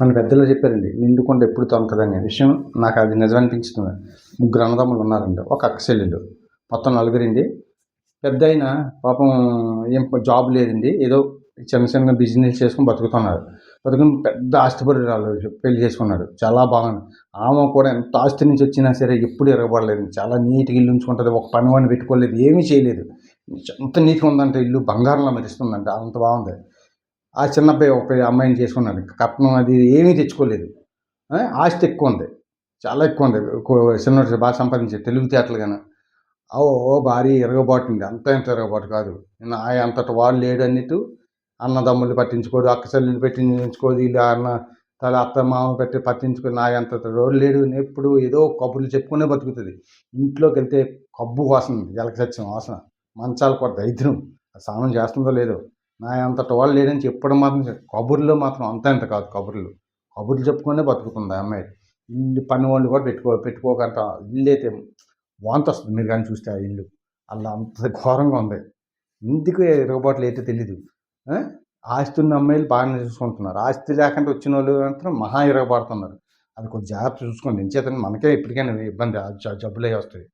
మన పెద్దలు చెప్పారండి, నిండుకుండ ఎప్పుడు తొంతదనే విషయం నాకు అది నిజం అనిపించింది. ముగ్గురు అన్నదమ్ములు ఉన్నారండి, ఒక అక్క చెల్లెలు, మొత్తం నలుగురండి. పెద్దాయన పాపం ఏం జాబ్ లేదండి, ఏదో చిన్న చిన్న బిజినెస్ చేసుకుని బతుకుతున్నారు. బతుకుని పెద్ద ఆస్తిపరురాలు పెళ్లి చేసుకున్నాడు, చాలా బాగుంది. ఆమె కూడా ఎంత ఆస్తి నుంచి వచ్చినా సరే ఎప్పుడు ఎరగబడలేదు, చాలా నీట్గా ఇల్లు ఉంచుకుంటుంది, ఒక పనివాడిని పెట్టుకోలేదు, ఏమీ చేయలేదు. ఎంత నీట్గా ఉందంటే ఇల్లు బంగారంలో మెరుస్తుందంటే అంత బాగుంది. ఆ చిన్నబ్బాయి ఒక అమ్మాయిని చేసుకున్నాడు, కట్నం అది ఏమీ తెచ్చుకోలేదు. ఆస్తి ఎక్కువ ఉంది, చాలా ఎక్కువ ఉంది. చిన్నోడు బాగా సంపాదించాడు, తెలివితేటలు గాను. ఓ భారీ ఇరగబాటుంది, అంత ఇంత ఇరగబాటు కాదు. నా అంతటి వాడు లేడు అన్నట్టు అన్నదమ్ములు పట్టించుకోడు, అక్క చెల్లెలు పట్టించుకోదు, ఇలా అన్న తల అత్త మామ పెట్టి పట్టించుకోదు. నా అంత రోడ్డు లేడు, ఎప్పుడు ఏదో కబుర్లు చెప్పుకునే బతుకుతుంది. ఇంట్లోకి వెళ్తే కబ్బు వాసన, ఎలక సత్యం వాసన, మంచాలు కూడా దరిద్రం, స్నానం చేస్తుందో లేదో. నా అంతటి వాళ్ళు లేడని చెప్పడం మాత్రం, కబుర్లో మాత్రం అంత ఇంత కాదు. కబుర్లు చెప్పుకునే బతుకుతుంది ఆ అమ్మాయి. ఇల్లు పని వాళ్ళు కూడా పెట్టుకోకంట. ఇల్లు అయితే వాంతి వస్తుంది మీరు కానీ చూస్తే ఆ ఇల్లు, అలా అంత ఘోరంగా ఉంది. ఇందుకు ఇరగబాట్లు అయితే తెలీదు. ఆస్తి ఉన్న అమ్మాయిలు బాగానే చూసుకుంటున్నారు, ఆస్తి లేకుండా వచ్చిన వాళ్ళు మాత్రం మహా ఇరగబడుతున్నారు. అది కొంచెం జాగ్రత్త చూసుకోండి, ఎంచేతని మనకే ఇప్పటికైనా ఇబ్బంది, జబ్బులే వస్తాయి.